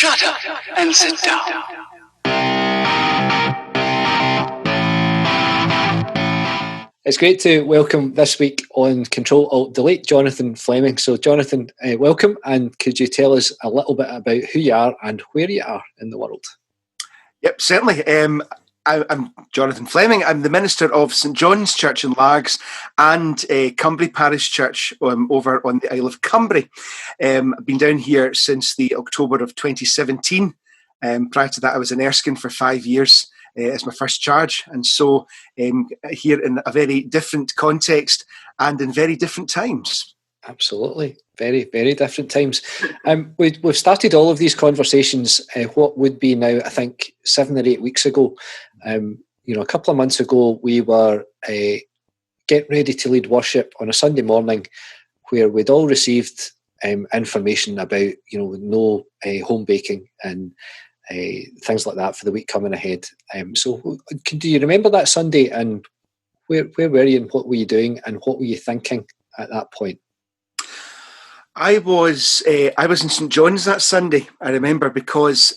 Shut up and sit down. It's great to welcome this week on Control-Alt-Delete Jonathan Fleming. So Jonathan, welcome, and could you tell us a little bit about who you are and where you are in the world? Yep, certainly. I'm Jonathan Fleming. I'm the minister of St John's Church in Largs and Cumbrae Parish Church over on the Isle of Cumbrae. I've been down here since the October of 2017. Prior to that, I was in Erskine for 5 years as my first charge. And so here in a very different context and in very different times. Absolutely. Very, very different times. We've started all of these conversations, what would be now, I think, 7 or 8 weeks ago. A couple of months ago, we were getting ready to lead worship on a Sunday morning where we'd all received information about, no home baking and things like that for the week coming ahead. So do you remember that Sunday, and where were you and what were you doing and what were you thinking at that point? I was in St John's that Sunday, I remember, because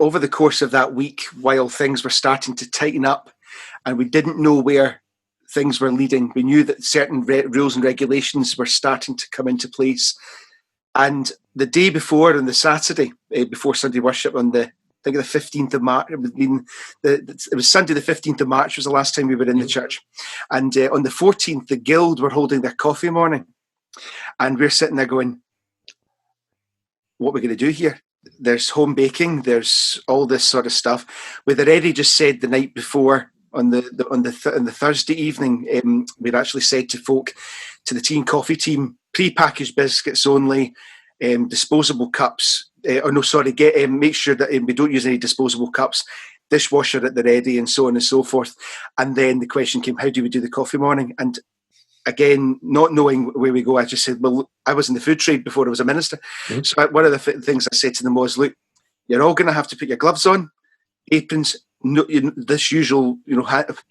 over the course of that week, while things were starting to tighten up and we didn't know where things were leading, we knew that certain rules and regulations were starting to come into place. And the day before, on the Saturday, before Sunday worship, on the 15th of March, it was Sunday the 15th of March was the last time we were in the church. And on the 14th, the Guild were holding their coffee morning. And we're sitting there going, what are we going to do here? There's home baking, there's all this sort of stuff. We'd already just said the night before, on the Thursday evening, we'd actually said to the tea and coffee team, pre-packaged biscuits only, disposable cups. Make sure that we don't use any disposable cups, dishwasher at the ready, and so on and so forth. And then the question came, how do we do the coffee morning? And again, not knowing where we go, I just said, well, I was in the food trade before I was a minister. Mm-hmm. So one of the things I said to them was, look, you're all going to have to put your gloves on, aprons, this usual,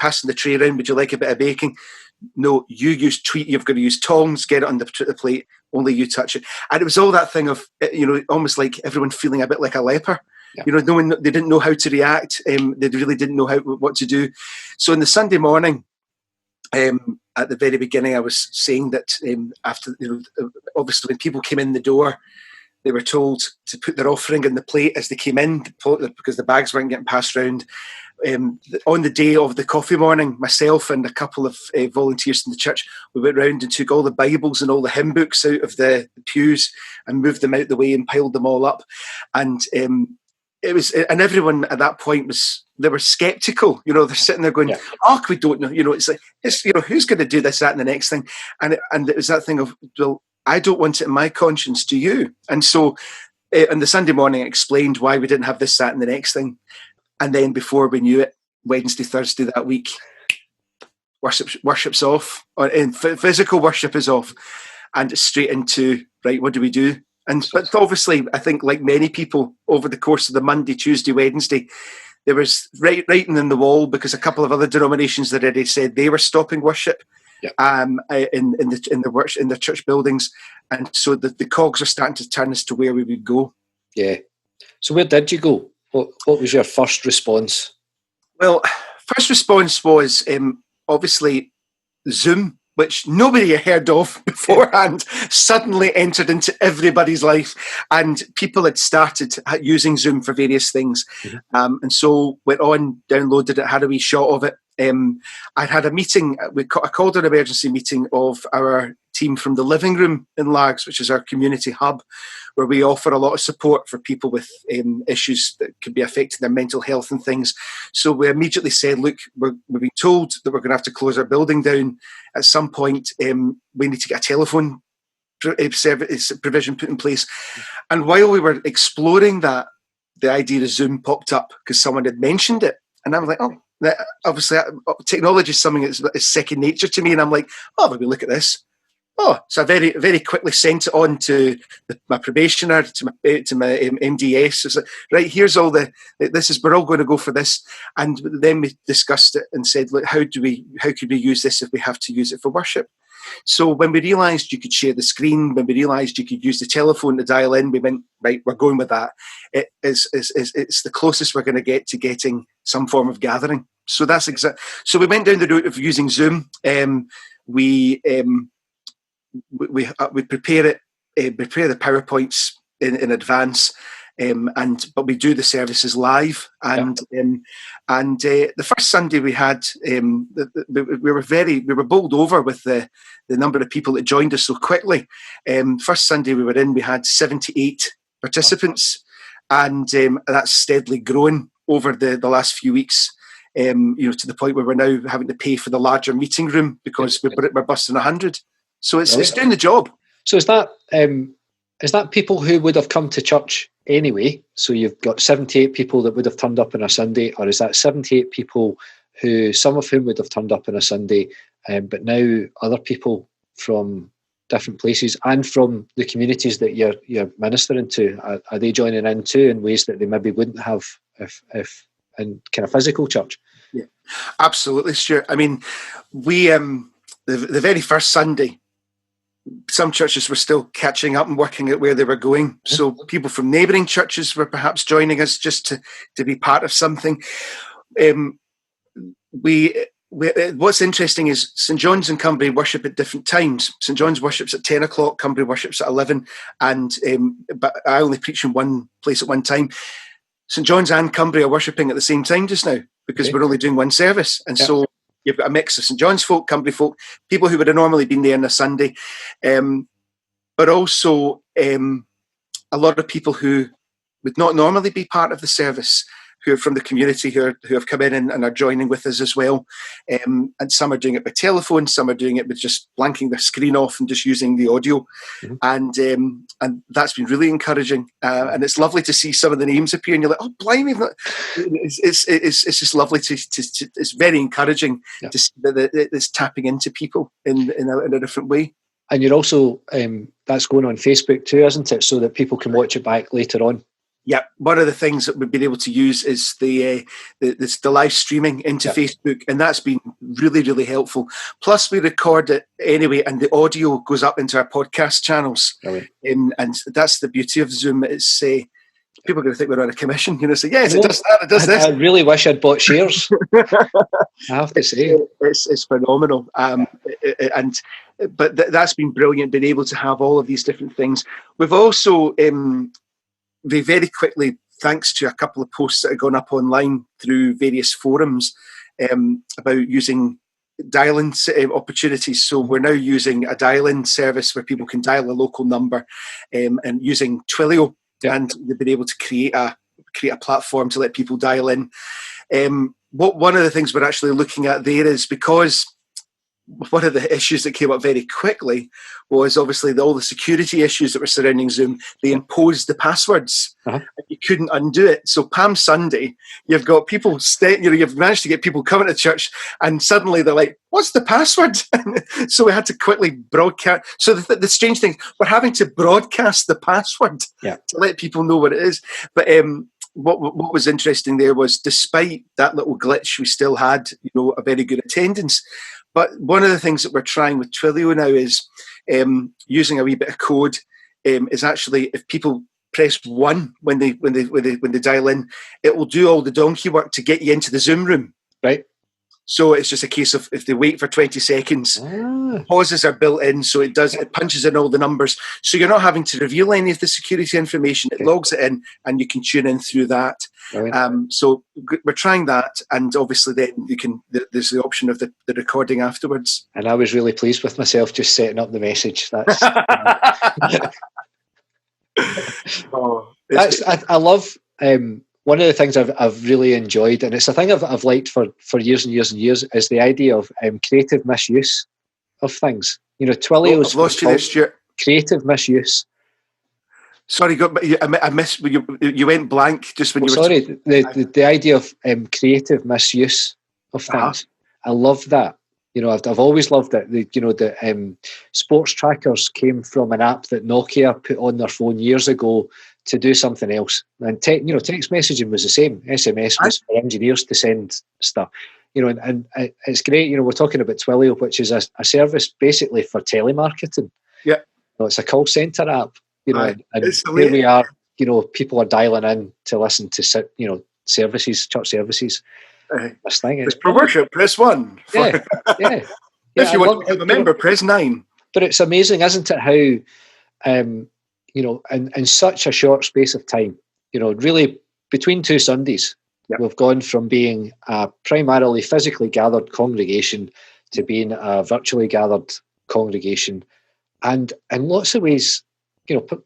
passing the tray around, would you like a bit of baking? No, you've got to use tongs, get it on the plate, only you touch it. And it was all that thing of, almost like everyone feeling a bit like a leper. Yeah. They didn't know how to react. They really didn't know what to do. So on the Sunday morning, at the very beginning, I was saying that after, obviously when people came in the door, they were told to put their offering in the plate as they came in because the bags weren't getting passed around. On the day of the coffee morning, myself and a couple of volunteers in the church, we went round and took all the Bibles and all the hymn books out of the pews and moved them out the way and piled them all up. And and everyone at that point they were sceptical. They're sitting there going, we don't know. It's like, who's going to do this, that, and the next thing? And it was that thing of, well, I don't want it in my conscience, do you? And so on the Sunday morning, I explained why we didn't have this, that, and the next thing. And then before we knew it, Wednesday, Thursday that week, worship's off, and physical worship is off, and it's straight into, right, what do we do? But obviously, I think like many people over the course of the Monday, Tuesday, Wednesday, there was writing in the wall because a couple of other denominations that already said they were stopping worship. Yep. In the church buildings, and so the cogs are starting to turn as to where we would go. Yeah. So where did you go? What was your first response? Well, first response was obviously Zoom, which nobody had heard of beforehand, suddenly entered into everybody's life, and people had started using Zoom for various things. Mm-hmm. And so went on, downloaded it, had a wee shot of it. I had a meeting, I called an emergency meeting of our team from the living room in Largs, which is our community hub, where we offer a lot of support for people with issues that could be affecting their mental health and things. So we immediately said, look, we've been told that we're going to have to close our building down at some point. We need to get a telephone service provision put in place. And while we were exploring that, the idea of Zoom popped up because someone had mentioned it. And I was like, obviously technology is something that's second nature to me. And I'm like, let me look at this. So I very, very quickly sent it on to my probationer, to my MDS. It's like, right, here's all we're all going to go for this. And then we discussed it and said, look, how could we use this if we have to use it for worship? So when we realised you could share the screen, when we realised you could use the telephone to dial in, we went, right, we're going with that. It's the closest we're going to get to getting some form of gathering. So that's So we went down the route of using Zoom. We prepare the PowerPoints in advance. But we do the services live, and the first Sunday we had, we were bowled over with the number of people that joined us so quickly. First Sunday we were in, we had 78 participants, and that's steadily grown over the last few weeks. To the point where we're now having to pay for the larger meeting room because we're busting 100. So it's doing the job. So is that people who would have come to church anyway? So you've got 78 people that would have turned up on a Sunday, or is that 78 people who, some of whom would have turned up on a Sunday, but now other people from different places and from the communities that you're ministering to, are they joining in too in ways that they maybe wouldn't have if in kind of physical church? Yeah, absolutely, Stuart. I mean, we the very first Sunday, some churches were still catching up and working out where they were going. So people from neighbouring churches were perhaps joining us just to be part of something. What's interesting is St John's and Cumbrae worship at different times. St John's worships at 10 o'clock, Cumbrae worships at 11, but I only preach in one place at one time. St John's and Cumbrae are worshipping at the same time just now because we're only doing one service. And so you've got a mix of St John's folk, Cumbrae folk, people who would have normally been there on a Sunday, but also a lot of people who would not normally be part of the service, who are from the community, who have come in and are joining with us as well. And some are doing it by telephone, some are doing it with just blanking their screen off and just using the audio. And that's been really encouraging. And it's lovely to see some of the names appear and you're like, oh, blimey. It's just lovely to it's very encouraging to see that it's tapping into people in a different way. And you're also, that's going on Facebook too, isn't it? So that people can watch it back later on. Yeah, one of the things that we've been able to use is the live streaming into Facebook, and that's been really, really helpful. Plus, we record it anyway, and the audio goes up into our podcast channels. And that's the beauty of Zoom. It's people are going to think we're on a commission. Say, yes, it does that, it does this. I really wish I'd bought shares. I have to say, it's phenomenal. But that's been brilliant, being able to have all of these different things. We've also very quickly, thanks to a couple of posts that have gone up online through various forums about using dial-in opportunities. So we're now using a dial-in service where people can dial a local number and using Twilio, and they've been able to create a platform to let people dial in. One of the things we're actually looking at there is, because one of the issues that came up very quickly was obviously all the security issues that were surrounding Zoom. They imposed the passwords. And you couldn't undo it. So Palm Sunday, you've got people you've managed to get people coming to church, and suddenly they're like, "What's the password?" So we had to quickly broadcast. So the strange thing, we're having to broadcast the password to let people know what it is. But what was interesting there was, despite that little glitch, we still had a very good attendance. But one of the things that we're trying with Twilio now is using a wee bit of code. Is actually, if people press 1 when they dial in, it will do all the donkey work to get you into the Zoom room. Right. So it's just a case of, if they wait for 20 seconds, pauses are built in, so it punches in all the numbers. So you're not having to reveal any of the security information. It logs it in, and you can tune in through that. So we're trying that, and obviously then there's the option of the recording afterwards. And I was really pleased with myself just setting up the message. That's I love. One of the things I've really enjoyed, and it's a thing I've liked for years and years and years, is the idea of creative misuse of things. Twilio's I've lost you there, Stuart. Creative misuse. Sorry, I missed. You went blank just when you were. Sorry, the idea of creative misuse of things. I love that. I've always loved it. The sports trackers came from an app that Nokia put on their phone years ago to do something else. And text messaging was the same. SMS was for engineers to send stuff. and it's great. We're talking about Twilio, which is a service basically for telemarketing. Yeah. It's a call centre app, and here we are, people are dialing in to listen to, services, church services. This thing is for worship, press 1. Yeah. If you want to become a member, press 9. But it's amazing, isn't it, how, in such a short space of time, really between 2 Sundays, we've gone from being a primarily physically gathered congregation to being a virtually gathered congregation. And in lots of ways,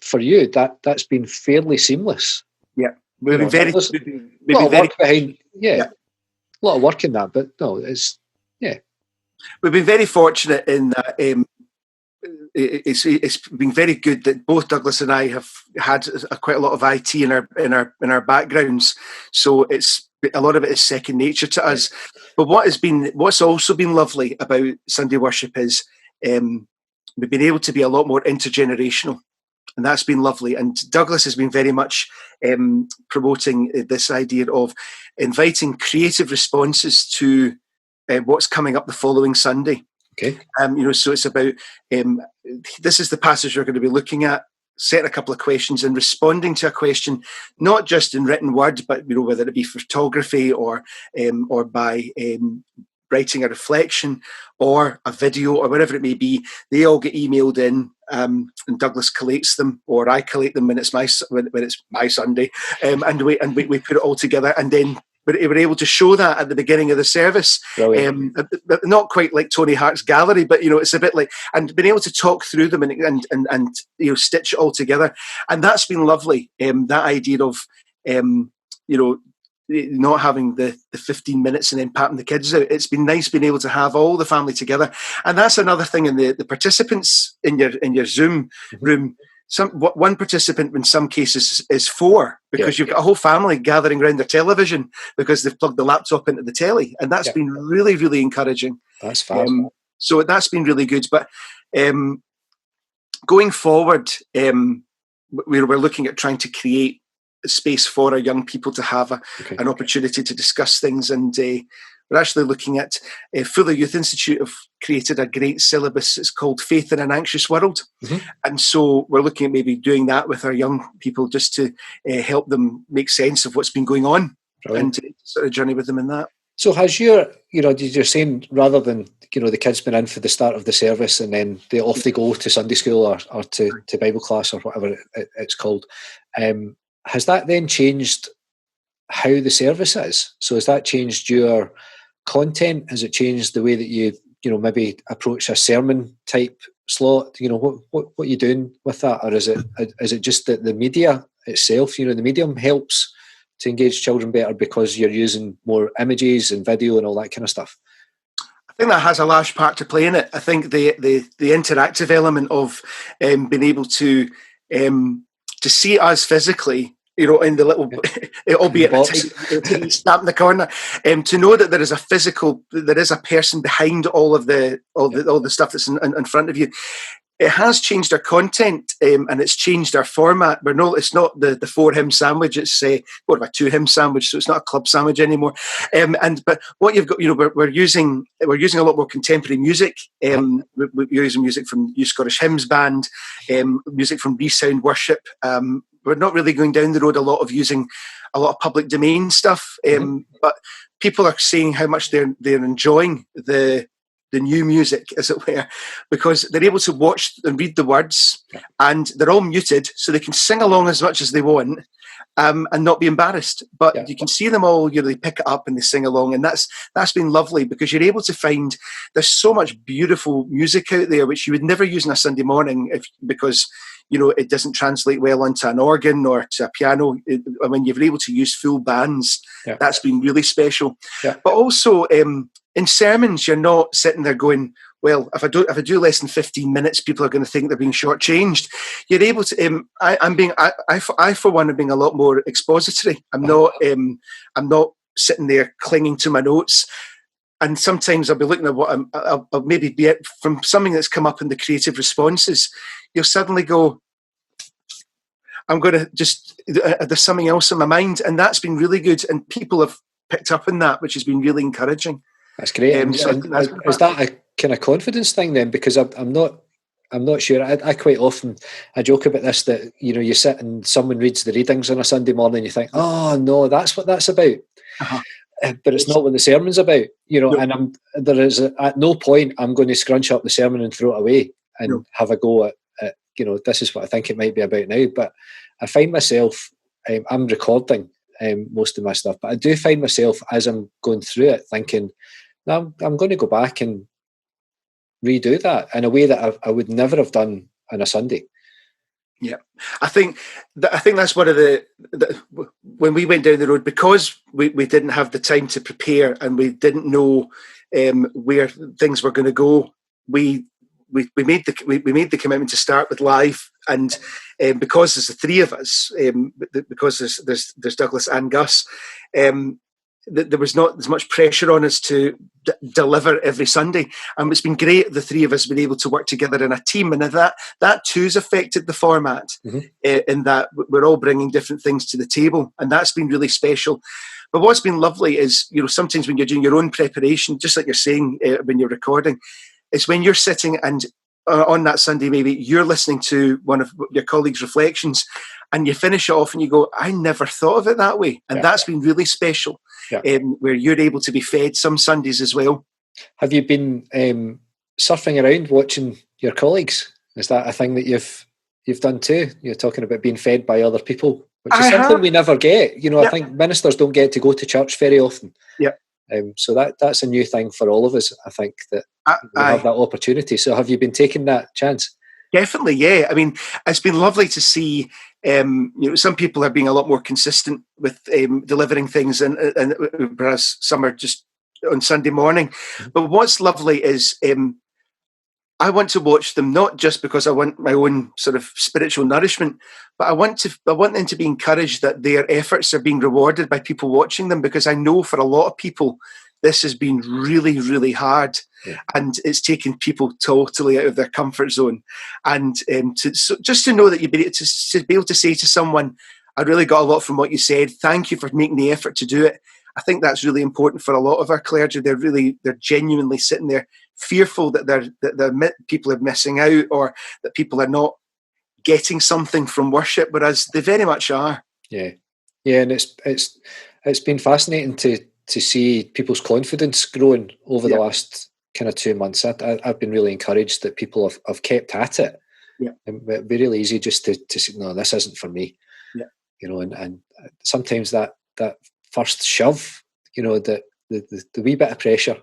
for you, that's been fairly seamless. Yeah. We've been very work behind, a lot of work in that, but no, it's, We've been very fortunate in that it's been very good that both Douglas and I have had quite a lot of IT in our backgrounds, so it's a lot of it is second nature to us. But what's also been lovely about Sunday worship is we've been able to be a lot more intergenerational, and that's been lovely. And Douglas has been very much promoting this idea of inviting creative responses to what's coming up the following Sunday. Okay. So it's about this is the passage we're going to be looking at, setting a couple of questions and responding to a question, not just in written word, but whether it be photography or by writing a reflection or a video or whatever it may be. They all get emailed in, and Douglas collates them, or I collate them when it's my Sunday, and we put it all together, and then. But we're able to show that at the beginning of the service, not quite like Tony Hart's gallery, but it's a bit like, and being able to talk through them and stitch it all together, and that's been lovely. That idea of not having the 15 minutes and then patting the kids out. It's been nice being able to have all the family together, and that's another thing in the participants in your Zoom room. One participant in some cases is 4, because you've got a whole family gathering around their television because they've plugged the laptop into the telly, and that's been really, really encouraging. That's fast. So that's been really good. But going forward, we're looking at trying to create a space for our young people to have an opportunity to discuss things, and we're actually looking at Fuller Youth Institute have created a great syllabus. It's called Faith in an Anxious World. And so we're looking at maybe doing that with our young people just to help them make sense of what's been going on. Brilliant. And sort of journey with them in that. So has you're saying, rather than, the kids been in for the start of the service and then they go to Sunday school or to Bible class or whatever it's called, has that then changed how the service is? So has that changed your content? Has it changed the way that you maybe approach a sermon type slot? What are you doing with that? Or is it just that the media itself, the medium helps to engage children better because you're using more images and video and all that kind of stuff? I think that has a large part to play in it. I think the interactive element of being able to see us physically, in the little, albeit a tiny stamp in the corner, to know that there is a person behind all the stuff that's in front of you. It has changed our content, and it's changed our format. It's not the 4 hymn sandwich. It's more of a 2 hymn sandwich, so it's not a club sandwich anymore. But what you've got, we're using a lot more contemporary music. We're using music from New Scottish Hymns Band, music from Resound Worship. We're not really going down the road a lot of using a lot of public domain stuff, but people are saying how much they're enjoying the new music, as it were, because they're able to watch and read the words, and they're all muted, so they can sing along as much as they want, and not be embarrassed. But you can see them all, they pick it up and they sing along, and that's been lovely, because you're able to find there's so much beautiful music out there which you would never use on a Sunday morning because it doesn't translate well onto an organ or to a piano. When you're able to use full bands, that's been really special. But also in sermons, you're not sitting there going, well, if I do less than 15 minutes, people are going to think they're being shortchanged. You're able to. I for one am being a lot more expository. I'm not sitting there clinging to my notes. And sometimes I'll be looking at what I'll maybe be from something that's come up in the creative responses. You'll suddenly go, I'm going to there's something else in my mind. And that's been really good. And people have picked up on that, which has been really encouraging. That's great. And is that a kind of confidence thing then? Because I'm not sure. I quite often I joke about this, that you sit and someone reads the readings on a Sunday morning and you think, oh no, that's what that's about. But it's not what the sermon's about, and there is at no point I'm going to scrunch up the sermon and throw it away and have a go at this is what I think it might be about now. But I find myself, I'm recording most of my stuff, but I do find myself as I'm going through it thinking, no, I'm going to go back and redo that in a way that I would never have done on a Sunday. Yeah, I think that's one of the when we went down the road, because we didn't have the time to prepare and we didn't know where things were going to go. We made the commitment to start with live, and because there's the three of us, because there's Douglas and Gus, there was not as much pressure on us to deliver every Sunday, and it's been great. The three of us have been able to work together in a team, and that too has affected the format, in that we're all bringing different things to the table, and that's been really special. But what's been lovely is, sometimes when you're doing your own preparation, just like you're saying when you're recording, is when you're sitting and on that Sunday, maybe you're listening to one of your colleagues' reflections and you finish it off and you go, I never thought of it that way. And that's been really special, where you're able to be fed some Sundays as well. Have you been surfing around watching your colleagues? Is that a thing that you've done too? You're talking about being fed by other people, which is something we never get. I think ministers don't get to go to church very often. So that's a new thing for all of us. I think that we have that opportunity. So have you been taking that chance? Definitely, yeah. I mean, it's been lovely to see. Some people are being a lot more consistent with delivering things, and whereas some are just on Sunday morning. But what's lovely is I want to watch them not just because I want my own sort of spiritual nourishment, but I want them to be encouraged that their efforts are being rewarded by people watching them, because I know for a lot of people this has been really, really hard, and it's taken people totally out of their comfort zone. And just to know that you'd be able to say to someone, I really got a lot from what you said. Thank you for making the effort to do it. I think that's really important for a lot of our clergy. They're genuinely sitting there fearful that people are missing out, or that people are not getting something from worship, whereas they very much are. Yeah, and it's been fascinating to see people's confidence growing over the last kind of 2 months. I've been really encouraged that people have kept at it. It'd be really easy just to say, no, this isn't for me. And sometimes that first shove, the wee bit of pressure.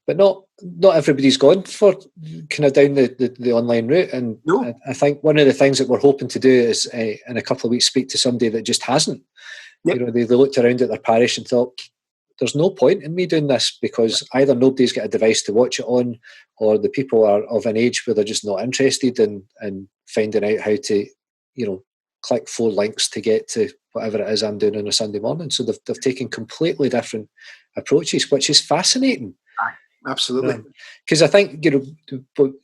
But not everybody's gone for kind of down the online route. And I think one of the things that we're hoping to do is in a couple of weeks speak to somebody that just hasn't. They looked around at their parish and thought, there's no point in me doing this, because either nobody's got a device to watch it on, or the people are of an age where they're just not interested in finding out how to, click 4 links to get to whatever it is I'm doing on a Sunday morning. So they've taken completely different approaches, which is fascinating. Absolutely. Because I think,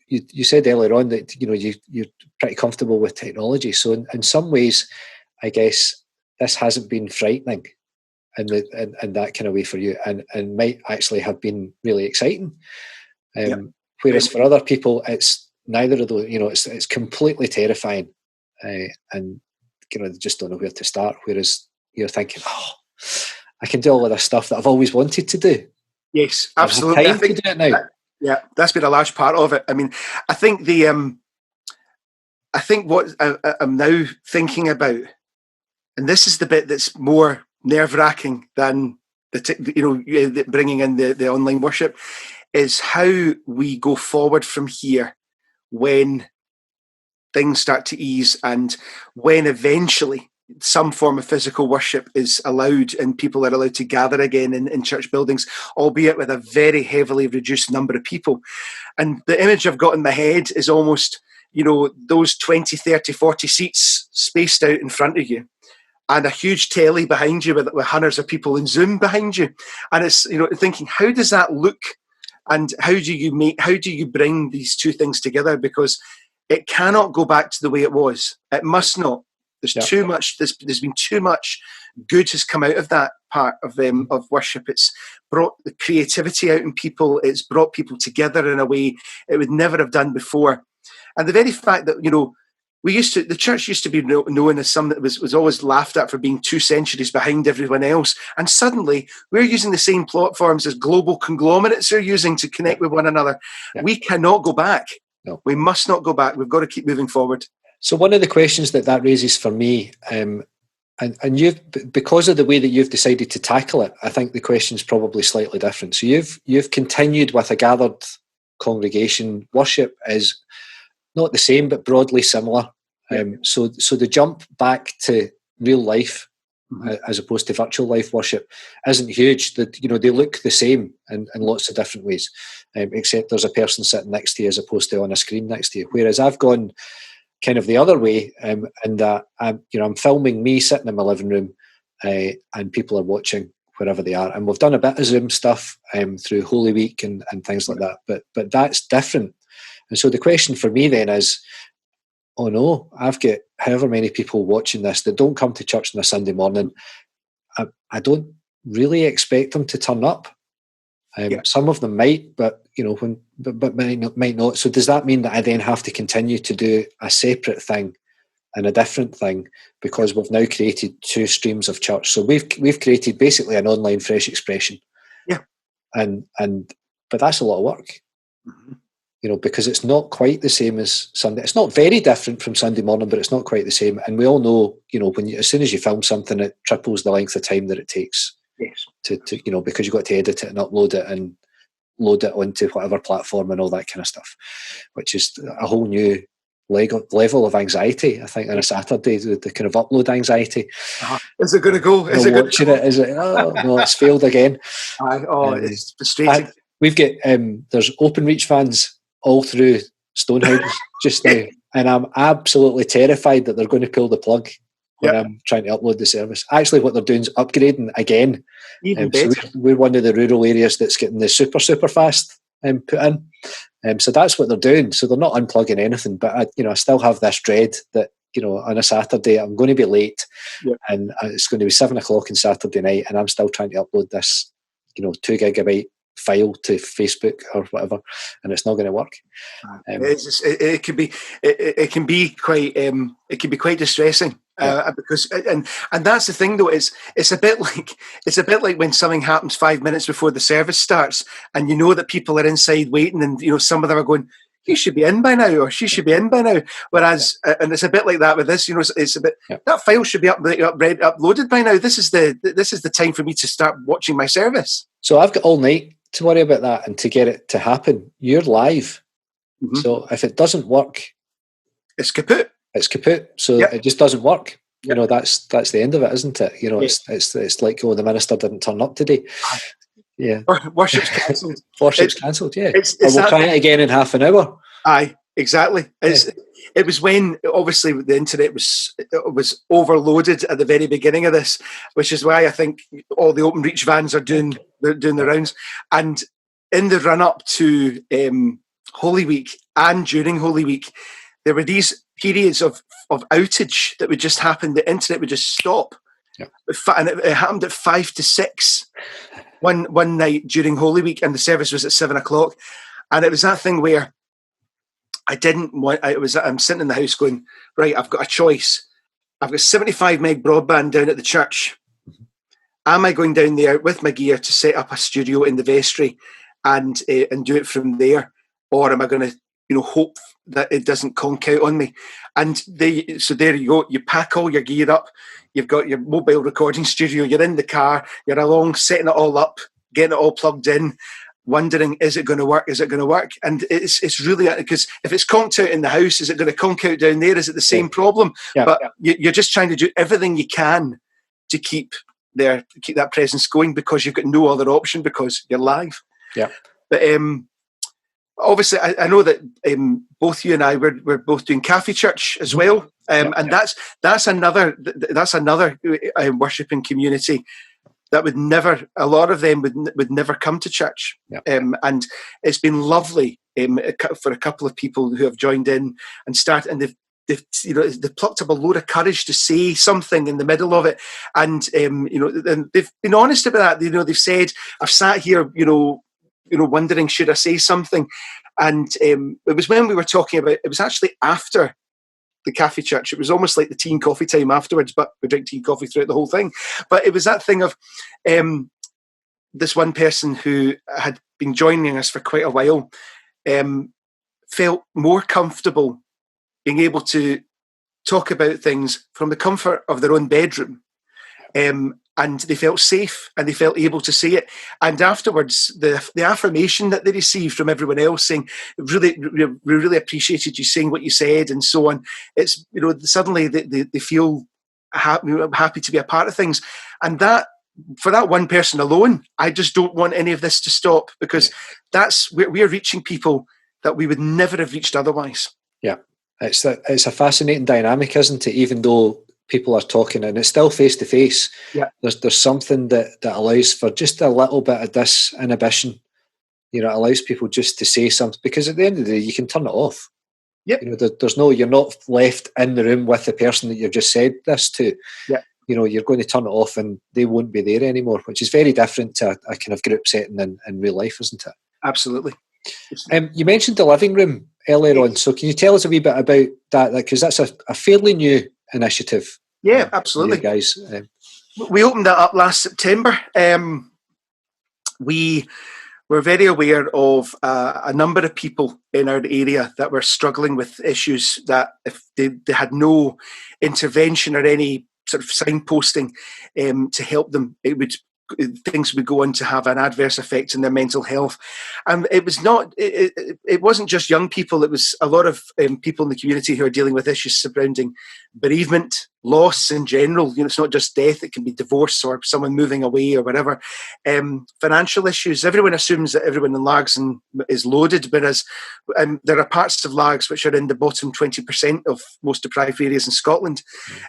you said earlier on that, you're pretty comfortable with technology. So in some ways, I guess this hasn't been frightening in that kind of way for you, and might actually have been really exciting. Whereas for other people, it's neither of those. It's completely terrifying, and they just don't know where to start. Whereas you're thinking, I can do all of this stuff that I've always wanted to do. Yes, absolutely. I think to do it now. That's been a large part of it. I mean, I think I think what I'm now thinking about, and this is the bit that's more nerve-wracking than bringing in the online worship, is how we go forward from here when things start to ease, and when eventually some form of physical worship is allowed and people are allowed to gather again in church buildings, albeit with a very heavily reduced number of people. And the image I've got in my head is almost, those 20, 30, 40 seats spaced out in front of you, and a huge telly behind you with hundreds of people in Zoom behind you. And it's, thinking, how does that look? And how do you bring these two things together? Because it cannot go back to the way it was. It must not. There's too much. There's been too much good has come out of that part of worship. It's brought the creativity out in people. It's brought people together in a way it would never have done before. And the very fact that, the church used to be known as something that was always laughed at for being 2 centuries behind everyone else. And suddenly we're using the same platforms as global conglomerates are using to connect with one another. Yeah. We cannot go back. No. We must not go back. We've got to keep moving forward. So one of the questions that raises for me, and you've, because of the way that you've decided to tackle it, I think the question's probably slightly different. So you've continued with a gathered congregation. Worship is not the same, but broadly similar. So the jump back to real life, as opposed to virtual life worship, isn't huge. That they look the same in lots of different ways, except there's a person sitting next to you as opposed to on a screen next to you. Whereas I've gone kind of the other way, and that I'm filming me sitting in my living room, and people are watching wherever they are. And we've done a bit of Zoom stuff through Holy Week and things like that. But that's different. And so the question for me then is, oh no, I've got however many people watching this that don't come to church on a Sunday morning. I don't really expect them to turn up. Some of them might, but might not. So does that mean that I then have to continue to do a separate thing and a different thing because we've now created 2 streams of church? So we've created basically an online fresh expression. Yeah. But that's a lot of work. Mm-hmm. Because it's not quite the same as Sunday. It's not very different from Sunday morning, but it's not quite the same. And we all know, as soon as you film something, it triples the length of time that it takes. Yes. To because you've got to edit it and upload it and load it onto whatever platform and all that kind of stuff, which is a whole new level of anxiety, I think, on a Saturday, the kind of upload anxiety. Is it going to go? Is it watching it? Is it? Oh no, it's failed again. It's frustrating. We've got there's OpenReach vans all through Stonehouse just now, and I'm absolutely terrified that they're going to pull the plug when I'm trying to upload the service. Actually, what they're doing is upgrading again. So we're one of the rural areas that's getting the super fast put in. So that's what they're doing. So they're not unplugging anything, but I still have this dread that on a Saturday I'm going to be late, and it's going to be 7:00 on Saturday night, and I'm still trying to upload this 2 gigabyte file to Facebook or whatever, and it's not going to work. It can be quite distressing. Because that's the thing though, it's a bit like when something happens 5 minutes before the service starts, and that people are inside waiting, and some of them are going, "He should be in by now," or "She should be in by now." Whereas, and it's a bit like that with this. It's a bit that file should be uploaded by now. This is the time for me to start watching my service. So I've got all night to worry about that and to get it to happen. You're live, so if it doesn't work, it's kaput. It's kaput. So it just doesn't work. That's the end of it, isn't it? It's like, the minister didn't turn up today. Yeah, worship's cancelled. Worship's cancelled. Yeah, we'll try it again in half an hour. Aye, exactly. It was when obviously the internet was overloaded at the very beginning of this, which is why I think all the OpenReach vans are doing the rounds. And in the run up to Holy Week and during Holy Week, there were these periods of outage that would just happen. The internet would just stop. Yeah. And it happened at 5 to 6 one night during Holy Week, and the service was at 7:00. And it was that thing where I'm sitting in the house going, right, I've got a choice. I've got 75 meg broadband down at the church. Am I going down there with my gear to set up a studio in the vestry and do it from there? Or am I going to, hope that it doesn't conk out on me? And so there you go. You pack all your gear up. You've got your mobile recording studio. You're in the car. You're along setting it all up, getting it all plugged in, wondering, is it going to work? Is it going to work? And it's really, because if it's conked out in the house, is it going to conk out down there? Is it the same problem? Yeah, but you're just trying to do everything you can to keep that presence going, because you've got no other option because you're live. Yeah. But obviously, I know that both you and I we're both doing Cafe Church as well, and that's another worshiping community that would never, a lot of them would never come to church. Yeah. And it's been lovely for a couple of people who have joined in and started, and they've plucked up a load of courage to say something in the middle of it, and and they've been honest about that. They've said, "I've sat here, wondering should I say something," and it was when we were talking about. It was actually after the Cafe Church. It was almost like the tea and coffee time afterwards, but we drink tea and coffee throughout the whole thing. But it was that thing of this one person who had been joining us for quite a while felt more comfortable being able to talk about things from the comfort of their own bedroom. And they felt safe and they felt able to say it. And afterwards, the affirmation that they received from everyone else saying, we really appreciated you saying what you said and so on. It's, suddenly they feel happy to be a part of things. And that, for that one person alone, I just don't want any of this to stop, because we're reaching people that we would never have reached otherwise. Yeah, it's a fascinating dynamic, isn't it? Even though people are talking and it's still face to face, there's something that allows for just a little bit of disinhibition. It allows people just to say something, because at the end of the day, you can turn it off. Yep. You're not left in the room with the person that you've just said this to. Yeah. You're going to turn it off and they won't be there anymore, which is very different to a kind of group setting in real life, isn't it? Absolutely. You mentioned the living room earlier on, so can you tell us a wee bit about that? Because that's a fairly new initiative. Yeah, absolutely. Guys. We opened that up last September. We were very aware of a number of people in our area that were struggling with issues that if they had no intervention or any sort of signposting to help them, things would go on to have an adverse effect on their mental health. And it wasn't just young people, it was a lot of people in the community who are dealing with issues surrounding bereavement, loss in general. It's not just death, it can be divorce or someone moving away or whatever. Financial issues. Everyone assumes that everyone in Lags is loaded, whereas there are parts of Lags which are in the bottom 20% of most deprived areas in Scotland.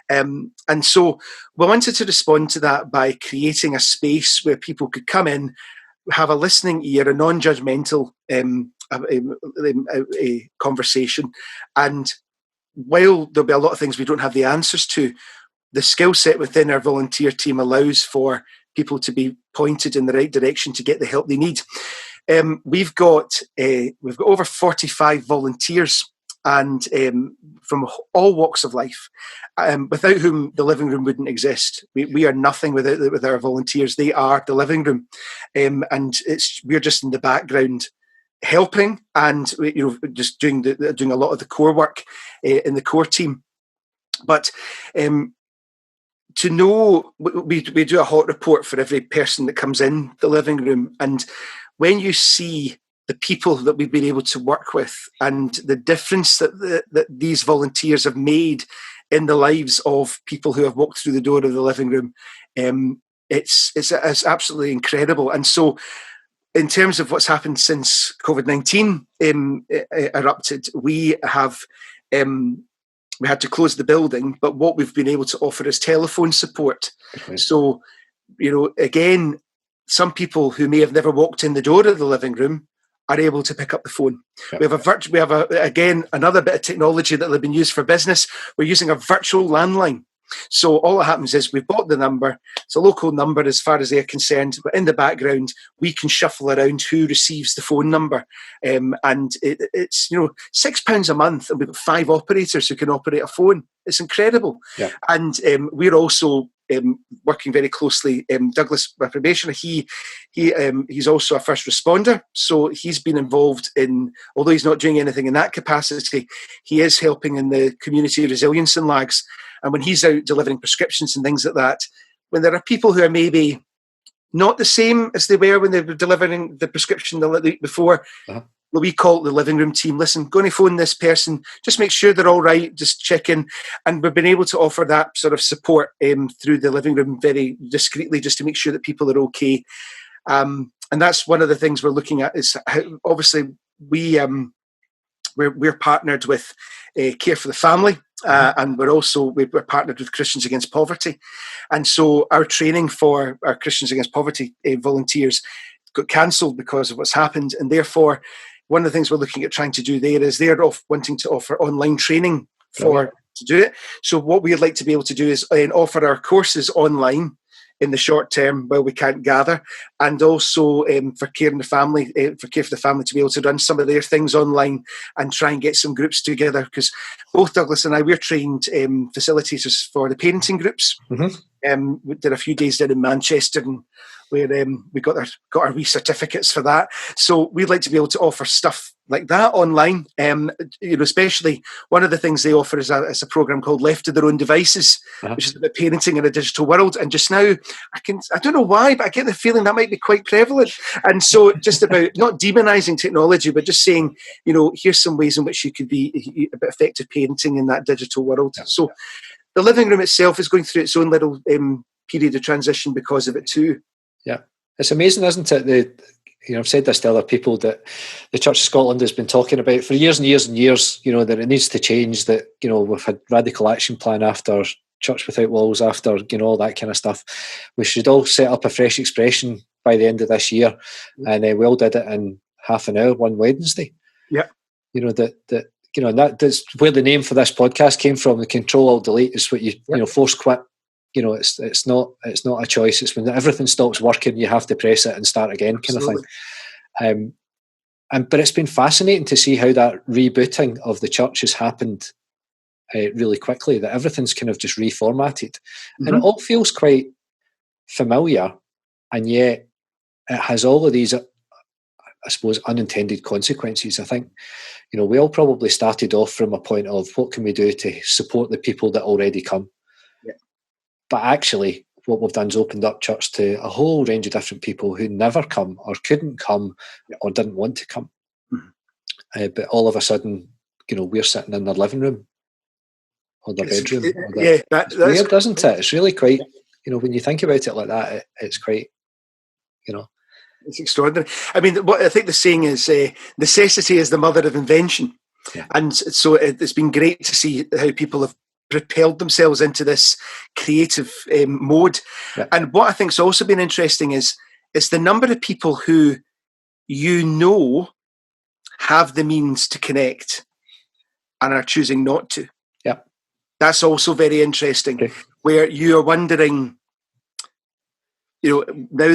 And so we wanted to respond to that by creating a space where people could come in, have a listening ear, a non-judgmental a conversation. And while there'll be a lot of things we don't have the answers to, the skill set within our volunteer team allows for people to be pointed in the right direction to get the help they need. We've got over 45 volunteers, and from all walks of life, without whom the living room wouldn't exist. We are nothing with our volunteers. They are the living room, and we're just in the background helping, and just doing a lot of the core work in the core team. But to know, we do a hot report for every person that comes in the living room, and when you see the people that we've been able to work with and the difference that these volunteers have made in the lives of people who have walked through the door of the living room, it's absolutely incredible. And so in terms of what's happened since COVID-19 erupted, we have we had to close the building, but what we've been able to offer is telephone support. Okay. So, again, some people who may have never walked in the door of the living room are able to pick up the phone. Okay. We have again another bit of technology that have been used for business. We're using a virtual landline. So all that happens is we've bought the number. It's a local number as far as they're concerned, but in the background we can shuffle around who receives the phone number, and it's £6 a month, and we've got 5 operators who can operate a phone. It's incredible. Yeah. And we're also working very closely. Douglas, my probationer, he's also a first responder, so he's been involved in, although he's not doing anything in that capacity, he is helping in the community resilience in Lags. And when he's out delivering prescriptions and things like that, when there are people who are maybe not the same as they were when they were delivering the prescription the week before, we call the living room team. Listen, go and phone this person, just make sure they're all right, just check in. And we've been able to offer that sort of support through the living room very discreetly, just to make sure that people are okay. And that's one of the things we're looking at, is how, obviously we're partnered with Care for the Family. And we're partnered with Christians Against Poverty. And so our training for our Christians Against Poverty volunteers got cancelled because of what's happened. And therefore, one of the things we're looking at trying to do there is they're wanting to offer online training to do it. So what we'd like to be able to do is offer our courses online in the short term while we can't gather, and also for Care in the Family, for Care for the Family to be able to run some of their things online and try and get some groups together, because both Douglas and I, we're trained facilitators for the parenting groups. We did a few days down in Manchester, and where we got our wee certificates for that. So we'd like to be able to offer stuff like that online. Especially one of the things they offer is a program called Left to Their Own Devices, which is about parenting in a digital world. And just now, I don't know why, but I get the feeling that might be quite prevalent. And so just about not demonizing technology, but just saying, here's some ways in which you could be a bit effective parenting in that digital world. Yeah. So the living room itself is going through its own little period of transition because of it too. Yeah, it's amazing, isn't it? I've said this to other people, that the Church of Scotland has been talking about for years and years and years, that it needs to change, that, we've had Radical Action Plan after, Church Without Walls after, all that kind of stuff. We should all set up a fresh expression by the end of this year. And we all did it in half an hour one Wednesday. Yeah. And that's where the name for this podcast came from. The Ctrl-alt-delete is what you force quit. It's not a choice. It's when everything stops working, you have to press it and start again, kind of thing. But it's been fascinating to see how that rebooting of the church has happened really quickly. That everything's kind of just reformatted, and it all feels quite familiar, and yet it has all of these, I suppose, unintended consequences. I think, we all probably started off from a point of what can we do to support the people that already come. But actually, what we've done is opened up church to a whole range of different people who never come or couldn't come or didn't want to come. But all of a sudden, we're sitting in their living room or their bedroom. That's weird, isn't it? It's really quite, when you think about it like that, it's quite, It's extraordinary. I mean, what I think the saying is, necessity is the mother of invention. Yeah. And so it's been great to see how people have propelled themselves into this creative mode. Yeah. And what I think's also been interesting is the number of people who have the means to connect and are choosing not to. Yeah, that's also very interesting. Okay. Where you are wondering, now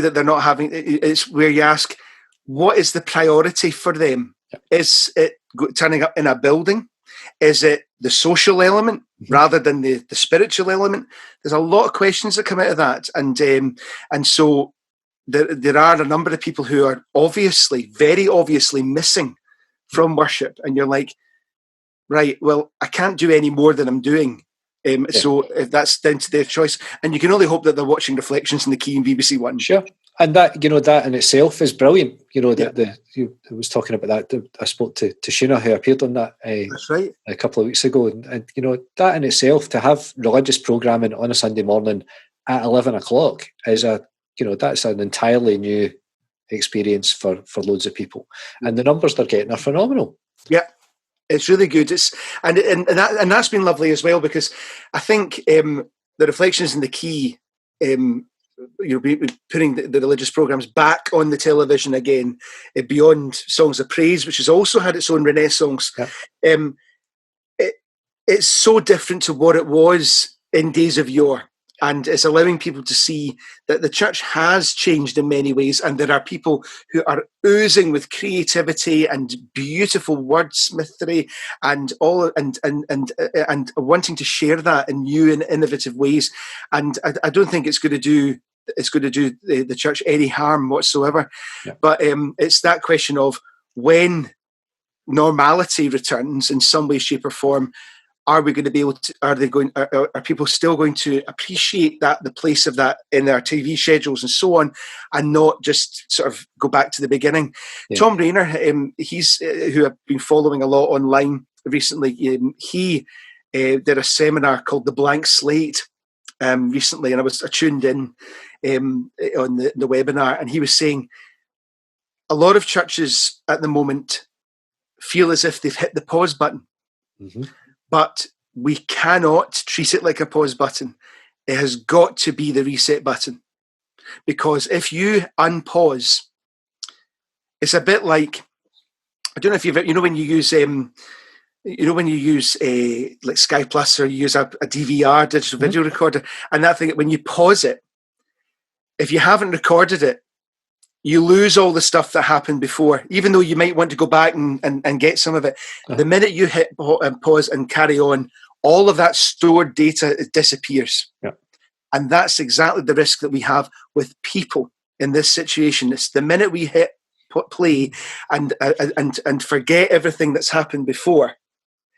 that they're not having, it's where you ask, what is the priority for them? Yeah. Is it turning up in a building? Is it the social element rather than the spiritual element? There's a lot of questions that come out of that, and so there are a number of people who are very obviously missing from worship, and you're like, right, well, I can't do any more than I'm doing. So if that's down to their choice, and you can only hope that they're watching Reflections in the Key and BBC One. Sure. And that, that in itself is brilliant. I was talking about that. I spoke to Sheena, who appeared on that that's right. a couple of weeks ago. And that in itself, to have religious programming on a Sunday morning at 11 o'clock is that's an entirely new experience for loads of people. And the numbers they're getting are phenomenal. Yeah. It's really good. And that's been lovely as well, because I think the Reflections in the Key, putting the religious programs back on the television again, beyond Songs of Praise, which has also had its own renaissance. Yeah. It's so different to what it was in days of yore. And it's allowing people to see that the church has changed in many ways, and there are people who are oozing with creativity and beautiful wordsmithery and all, and wanting to share that in new and innovative ways. And I don't think it's going to do the church any harm whatsoever. Yeah. But it's that question of when normality returns in some way, shape, or form. Are we going to be able to? Are people still going to appreciate that, the place of that in their TV schedules and so on, and not just sort of go back to the beginning? Yeah. Tom Rayner, he's who I've been following a lot online recently. He did a seminar called The Blank Slate recently, and I tuned in on the webinar, and he was saying a lot of churches at the moment feel as if they've hit the pause button. Mm-hmm. But we cannot treat it like a pause button. It has got to be the reset button. Because if you unpause, it's a bit like, I don't know if you've, when you use you know, when you use like Sky Plus, or you use a DVR, digital video recorder, and that thing, when you pause it, if you haven't recorded it, you lose all the stuff that happened before, even though you might want to go back and get some of it. The minute you hit pause and carry on, all of that stored data, it disappears. Yeah. And that's exactly the risk that we have with people in this situation. It's the minute we hit play and forget everything that's happened before.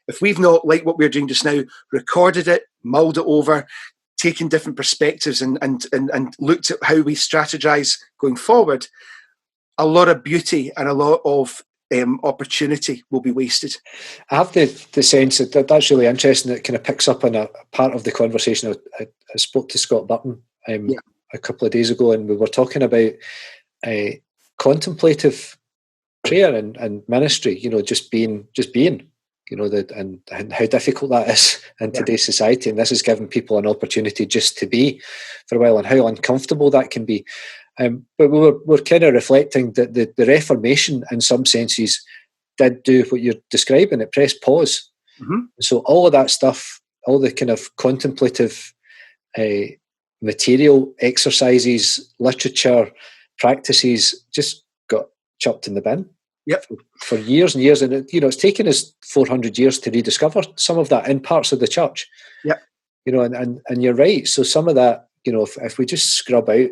If we've not, like what we're doing just now, recorded it, mulled it over, taken different perspectives and looked at how we strategize going forward, a lot of beauty and a lot of opportunity will be wasted. I have the sense that that's really interesting. It kind of picks up on a part of the conversation. I spoke to Scott Burton a couple of days ago, and we were talking about contemplative prayer and ministry, you know, just being, you know, and how difficult that is in today's society. And this is giving people an opportunity just to be for a while, and how uncomfortable that can be. But we're kind of reflecting that the Reformation, in some senses, did do what you're describing. It pressed pause. So all of that stuff, all the kind of contemplative material, exercises, literature, practices, just got chucked in the bin. Yep. For years and years, and it's taken us 400 years to rediscover some of that in parts of the church. Yeah, you know, and you're right. So some of that, you know, if we just scrub out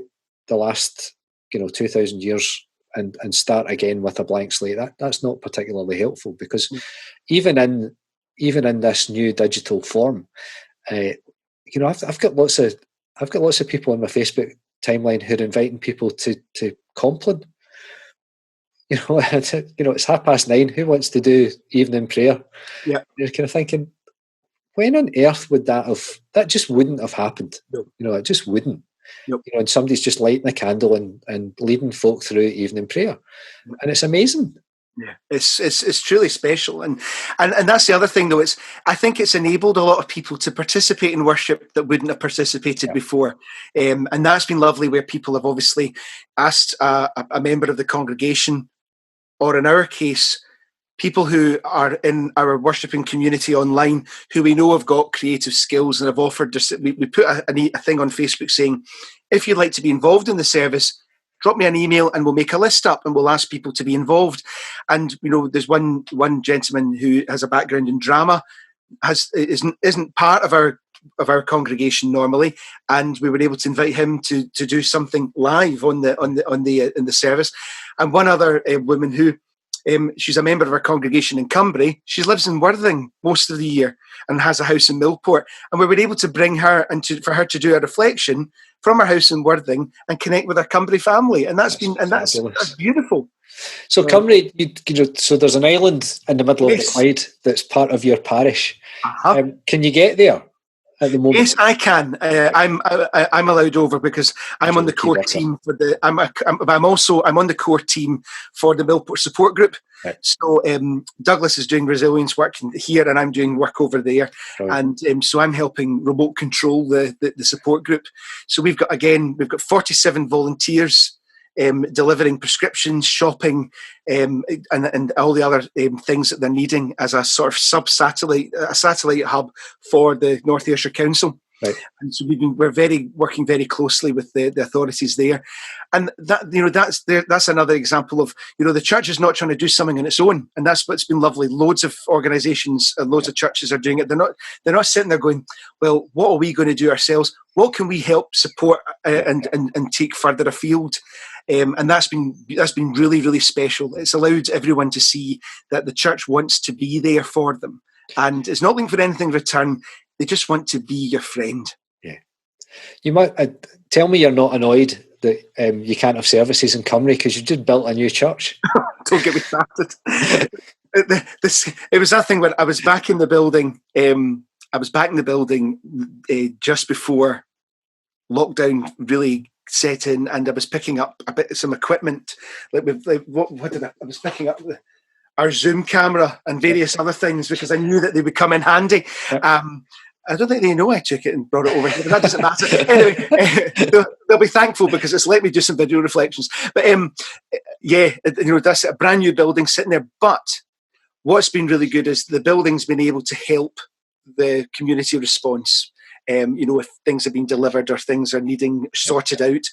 the last, 2,000 years and start again with a blank slate, that's not particularly helpful, because even in this new digital form, I've got lots of people on my Facebook timeline who are inviting people to Compline. It's 9:30. Who wants to do evening prayer? Yeah. You're kind of thinking, when on earth would that just wouldn't have happened? No. It just wouldn't. Nope. And somebody's just lighting a candle and leading folk through evening prayer. And it's amazing. Yeah, it's truly special, and that's the other thing, though. I think it's enabled a lot of people to participate in worship that wouldn't have participated before, and that's been lovely. Where people have obviously asked a member of the congregation, or in our case, people who are in our worshipping community online, who we know have got creative skills and have offered. We put a thing on Facebook saying, if you'd like to be involved in the service, drop me an email and we'll make a list up and we'll ask people to be involved. And there's one gentleman who has a background in drama, isn't part of our congregation normally, and we were able to invite him to do something live in the service. And one other woman who she's a member of our congregation in Cumbrae. She lives in Worthing most of the year and has a house in Millport. And we were able to bring her for her to do a reflection from her house in Worthing and connect with our Cumbrae family. And that's beautiful. So Cumbrae, so there's an island in the middle of the Clyde that's part of your parish. Can you get there at the moment? Yes, I can. I'm allowed over because I'm on the core team for the. I'm on the core team for the Millport support group. Right. So Douglas is doing resilience work here, and I'm doing work over there. Right. And so I'm helping remote control the support group. So we've got 47 volunteers delivering prescriptions, shopping, and all the other things that they're needing as a sort of satellite hub for the North Ayrshire Council. Right. And so we're working very closely with the authorities there, and that's another example of the church is not trying to do something on its own, and that's what's been lovely. Loads of organisations, loads of churches are doing it. They're not sitting there going, well, what are we going to do ourselves? What can we help support and take further afield? And that's been really, really special. It's allowed everyone to see that the church wants to be there for them, and it's not looking for anything in return. They just want to be your friend. Yeah. You might tell me you're not annoyed that you can't have services in Cumbrae because you just built a new church. Don't get me started. It was that thing when I was back in the building. Just before lockdown really set in, and I was picking up some equipment. I was picking up our Zoom camera and various other things because I knew that they would come in handy. I don't think they know I took it and brought it over here, but that doesn't matter. Anyway, they'll be thankful because it's let me do some video reflections. But that's a brand new building sitting there. But what's been really good is the building's been able to help the community response. If things have been delivered or things are needing sorted out,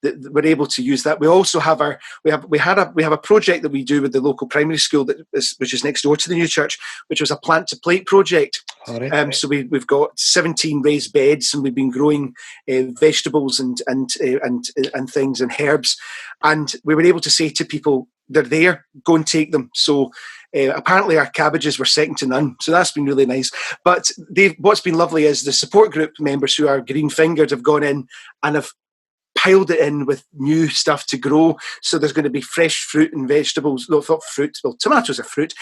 that we're able to use that. We also have we have a project that we do with the local primary school which is next door to the new church, which was a plant to plate project. Right. So we've got 17 raised beds, and we've been growing vegetables and things and herbs, and we were able to say to people, they're there, go and take them. So apparently our cabbages were second to none, so that's been really nice. But what's been lovely is the support group members who are green fingered have gone in and have piled it in with new stuff to grow. So there's going to be fresh fruit and vegetables. No, not fruit. Well, tomatoes are fruit.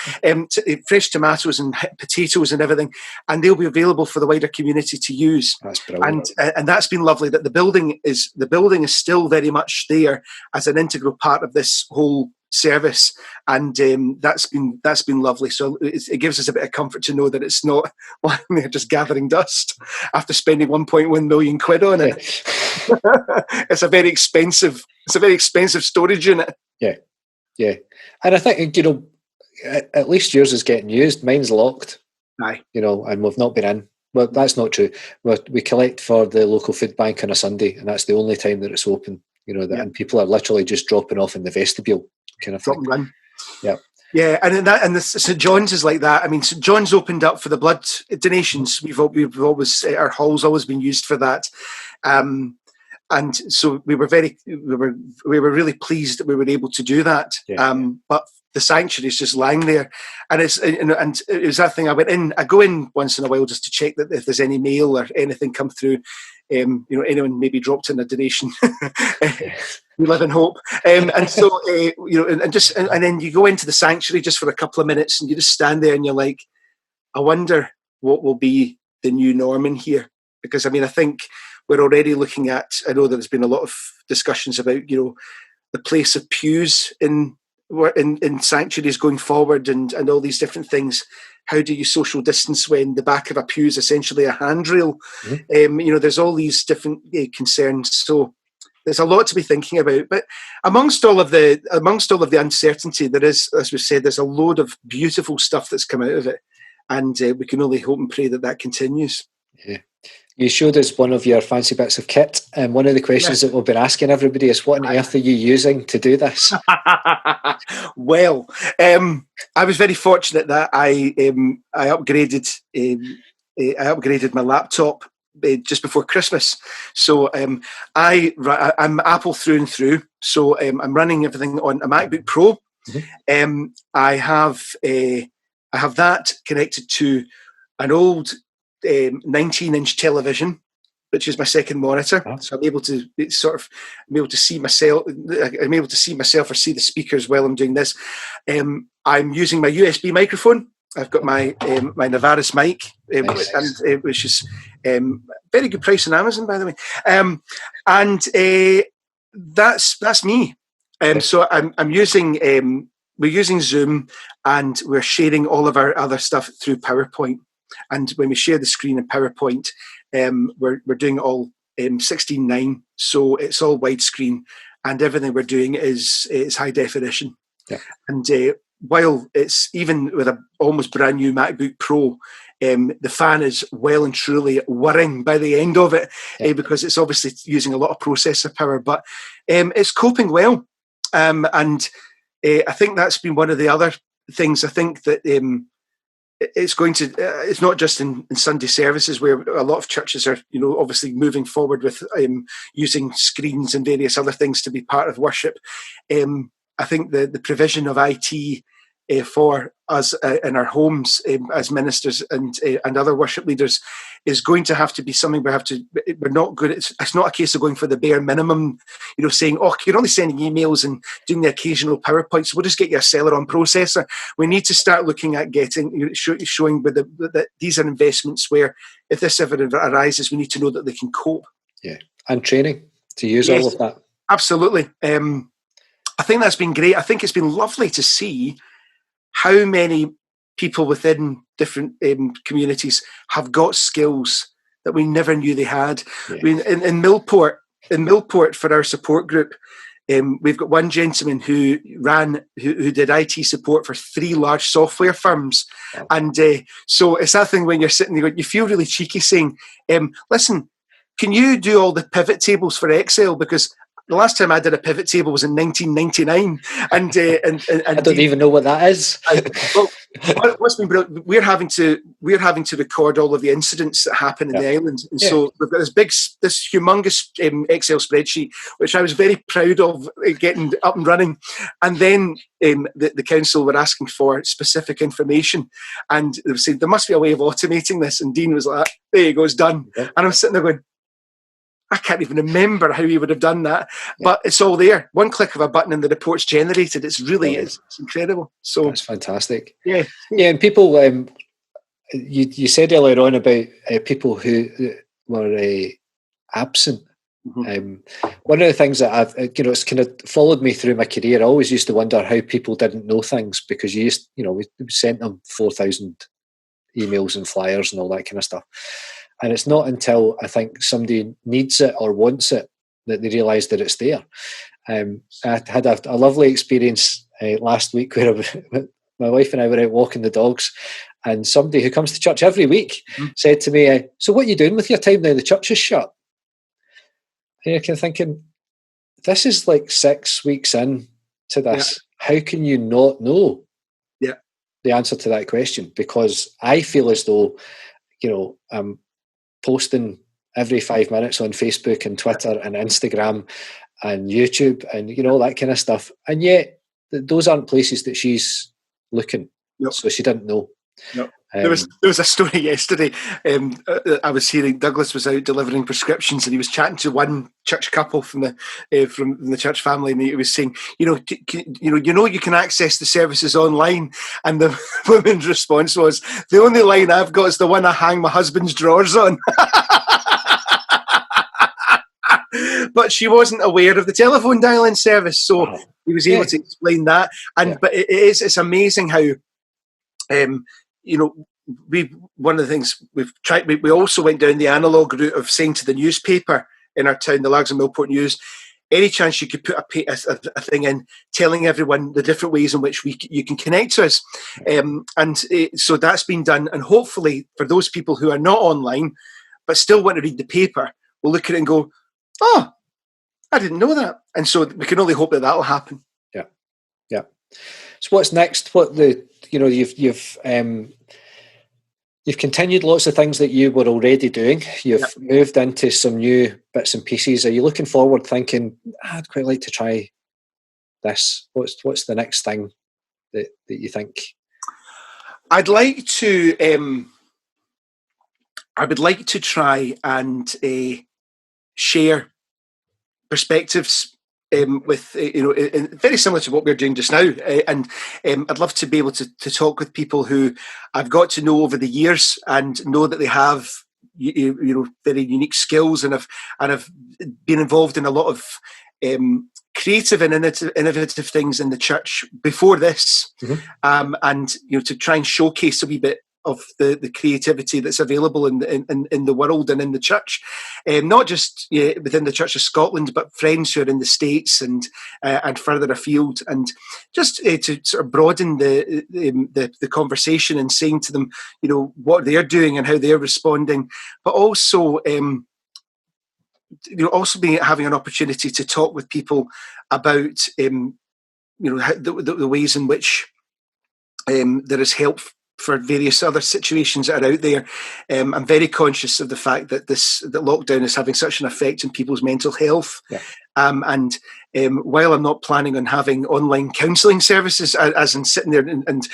Fresh tomatoes and potatoes and everything, and they'll be available for the wider community to use. That's brilliant. And that's been lovely. That the building is still very much there as an integral part of this whole service, and that's been lovely. So it gives us a bit of comfort to know that it's not they're just gathering dust after spending 1.1 million quid on it. It's a very expensive storage unit. Yeah, and I think at least yours is getting used. Mine's locked. Aye. And we've not been in. Well, that's not true. We collect for the local food bank on a Sunday, and that's the only time that it's open. And people are literally just dropping off in the vestibule, kind of thing. Yeah. Yeah, and the St John's is like that. I mean, St John's opened up for the blood donations. We've always, our hall's always been used for that, and so we were really pleased that we were able to do that. Yeah. But the sanctuary is just lying there, and it was that thing. I go in once in a while just to check that if there's any mail or anything come through. Anyone maybe dropped in a donation. We live in hope, and so and then you go into the sanctuary just for a couple of minutes, and you just stand there, and you're like, I wonder what will be the new norm in here, because I think we're already looking at. I know there's been a lot of discussions about the place of pews in sanctuaries going forward, and all these different things. How do you social distance when the back of a pew is essentially a handrail? Mm-hmm. There's all these different concerns. So there's a lot to be thinking about. But amongst all of the uncertainty, there is, as we said, there's a load of beautiful stuff that's come out of it, and we can only hope and pray that continues. Yeah. You showed us one of your fancy bits of kit, and one of the questions that we've been asking everybody is, what on earth are you using to do this? Well, I was very fortunate that I upgraded my laptop just before Christmas. So I'm Apple through and through. So I'm running everything on a MacBook Pro. Mm-hmm. I have that connected to an old 19-inch television, which is my second monitor. So I'm able to see myself. I'm able to see myself or see the speakers while I'm doing this. I'm using my USB microphone. I've got my Navaris mic, nice. Which is very good price on Amazon, by the way. And that's me. So I'm using. We're using Zoom, and we're sharing all of our other stuff through PowerPoint. And when we share the screen in PowerPoint, we're doing it all 16:9, so it's all widescreen, and everything we're doing is high definition. Yeah. And while it's even with a almost brand new MacBook Pro, the fan is well and truly whirring by the end of it, because it's obviously using a lot of processor power, but it's coping well. And I think that's been one of the other things. I think that it's not just in Sunday services where a lot of churches are, obviously moving forward with using screens and various other things to be part of worship. I think the provision of IT for us in our homes as ministers and other worship leaders is going to have to be something we're not good. It's not a case of going for the bare minimum, saying, you're only sending emails and doing the occasional PowerPoint, so we'll just get you a Celeron processor. We need to start looking at showing that these are investments where if this ever arises, we need to know that they can cope. Yeah, and training to use all of that. Absolutely. I think that's been great. I think it's been lovely to see how many people within different communities have got skills that we never knew they had. Yeah. I mean, in Millport for our support group, we've got one gentleman who did IT support for 3 large software firms. Wow. And so it's that thing when you're sitting there, you feel really cheeky saying, listen, can you do all the pivot tables for Excel? Because the last time I did a pivot table was in 1999, and I don't even know what that is. Well, what's been brilliant, we're having to record all of the incidents that happen in the island, and so we've got this humongous Excel spreadsheet, which I was very proud of getting up and running. And then the council were asking for specific information, and they were saying there must be a way of automating this. And Dean was like, "There you go, it's done." And I'm sitting there going, I can't even remember how he would have done that, but it's all there. One click of a button and the report's generated. It's really, it's incredible. So that's fantastic. Yeah. And people, you said earlier on about people who were absent. Mm-hmm. One of the things that it's kind of followed me through my career. I always used to wonder how people didn't know things, because we sent them 4,000 emails and flyers and all that kind of stuff. And it's not until I think somebody needs it or wants it that they realise that it's there. I had a lovely experience last week where my wife and I were out walking the dogs, and somebody who comes to church every week said to me, "So what are you doing with your time now the church is shut?" And you're kind of thinking, this is like 6 weeks in to this. Yeah. How can you not know the answer to that question? Because I feel as though, I'm posting every 5 minutes on Facebook and Twitter and Instagram and YouTube and all that kind of stuff, and yet those aren't places that she's looking. So she didn't know. There was a story yesterday. I was hearing Douglas was out delivering prescriptions, and he was chatting to one church couple from the church family, and he was saying, you can access the services online, and the woman's response was, "The only line I've got is the one I hang my husband's drawers on." But she wasn't aware of the telephone dial-in service, so he was able to explain that. But it's amazing how. One of the things we've tried, we also went down the analogue route of saying to the newspaper in our town, the Lags and Millport News, any chance you could put a thing in telling everyone the different ways in which you can connect to us. So that's been done. And hopefully for those people who are not online but still want to read the paper, will look at it and go, "Oh, I didn't know that." And so we can only hope that will happen. Yeah. So what's next? You've continued lots of things that you were already doing. You've moved into some new bits and pieces. Are you looking forward, thinking, I'd quite like to try this? What's the next thing that you think? I would like to try and share perspectives with very similar to what we're doing just now, and I'd love to be able to talk with people who I've got to know over the years and know that they have very unique skills and have been involved in a lot of creative and innovative things in the church before this, and to try and showcase a wee bit of the creativity that's available in the world and in the church, not just within the Church of Scotland, but friends who are in the States and further afield, and just to sort of broaden the conversation and saying to them, what they're doing and how they're responding, but also having an opportunity to talk with people about the ways in which there is help for various other situations that are out there. I'm very conscious of the fact that that lockdown is having such an effect on people's mental health. And while I'm not planning on having online counselling services, as in sitting there and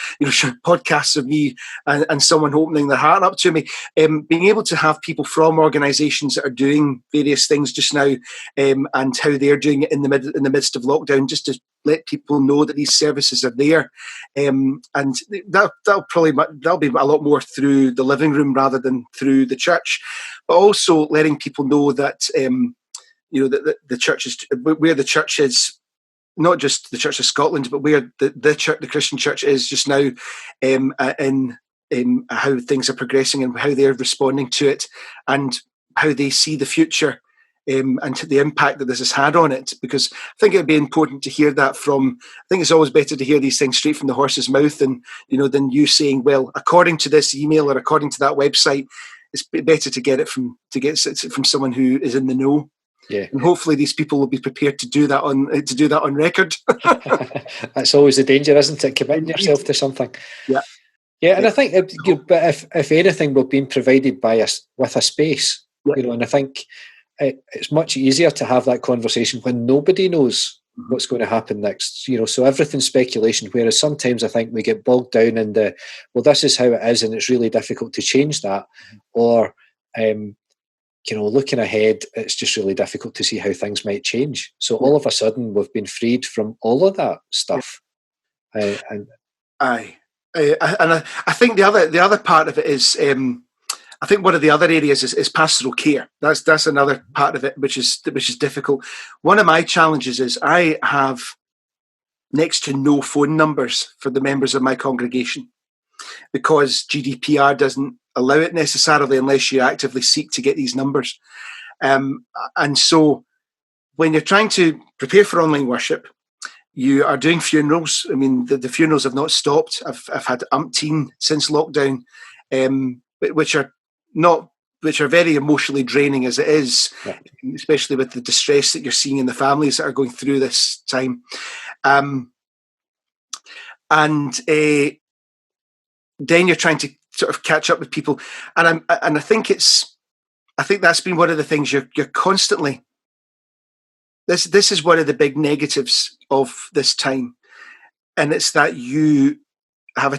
podcasts of me and someone opening their heart up to me, being able to have people from organisations that are doing various things just now, and how they're doing it in the midst of lockdown, just to let people know that these services are there, and that'll be a lot more through the living room rather than through the church, but also letting people know that that the church is where the church is, not just the Church of Scotland, but where the Christian church is just now, in how things are progressing and how they're responding to it, and how they see the future and to the impact that this has had on it. Because I think it'd be important to hear that from. I think it's always better to hear these things straight from the horse's mouth, than you saying, well, according to this email or according to that website. It's better to get it from someone who is in the know. Yeah, and hopefully these people will be prepared to do that on record. That's always the danger, isn't it? Committing yourself to something. Yeah. Yeah, and I think, but if anything, we've been provided by us with a space, and I think it's much easier to have that conversation when nobody knows what's going to happen next. So everything's speculation. Whereas sometimes I think we get bogged down in this is how it is, and it's really difficult to change that, or looking ahead, it's just really difficult to see how things might change. So all of a sudden, we've been freed from all of that stuff. And I think the other part of it is, I think one of the other areas is pastoral care. That's another part of it which is difficult. One of my challenges is I have next to no phone numbers for the members of my congregation, because GDPR doesn't allow it necessarily unless you actively seek to get these numbers. And so when you're trying to prepare for online worship, you are doing funerals. I mean, the funerals have not stopped. I've had umpteen since lockdown, which are very emotionally draining as it is, especially with the distress that you're seeing in the families that are going through this time. Then you're trying to sort of catch up with people, and I think that's been one of the things you're constantly. This is one of the big negatives of this time, and it's that you have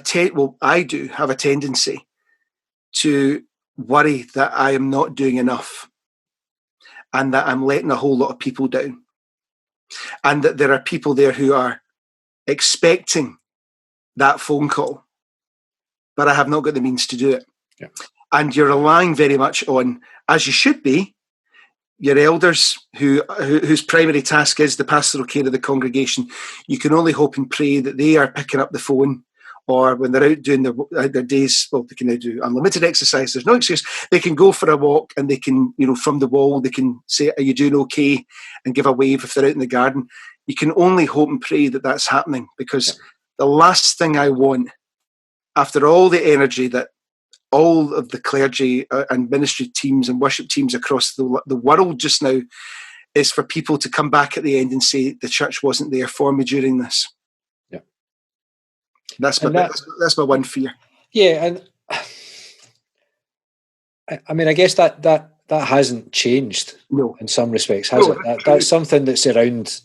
I do have a tendency to worry that I am not doing enough, and that I'm letting a whole lot of people down, and that there are people there who are expecting that phone call, but I have not got the means to do it. Yeah. And you're relying very much on, as you should be, your elders whose primary task is the pastoral care of the congregation. You can only hope and pray that they are picking up the phone, or when they're out doing their days, well, they can now do unlimited exercise. There's no excuse. They can go for a walk, and they can, from the wall, they can say, "Are you doing okay?" and give a wave if they're out in the garden. You can only hope and pray that that's happening, because the last thing I want, after all the energy that all of the clergy and ministry teams and worship teams across the world just now, is for people to come back at the end and say, the church wasn't there for me during this. Yeah. That's my one fear. Yeah, and I mean, I guess that hasn't changed in some respects, has it? That's something that's around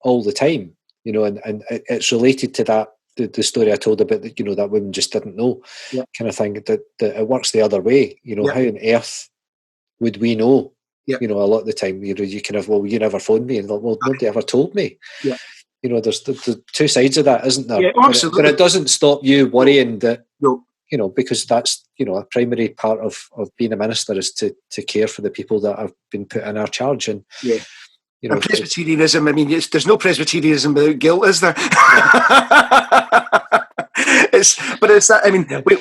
all the time, and it's related to that, the story I told about that, that woman just didn't know, kind of thing, that it works the other way. How on earth would we know? A lot of the time, you kind of, well, you never phoned me, and well, nobody ever told me. Yeah. There's the two sides of that, isn't there? Yeah, absolutely. But it doesn't stop you worrying that, because that's, a primary part of being a minister is to care for the people that have been put in our charge. And and Presbyterianism, I mean, there's no Presbyterianism without guilt, is there? It's that. I mean, we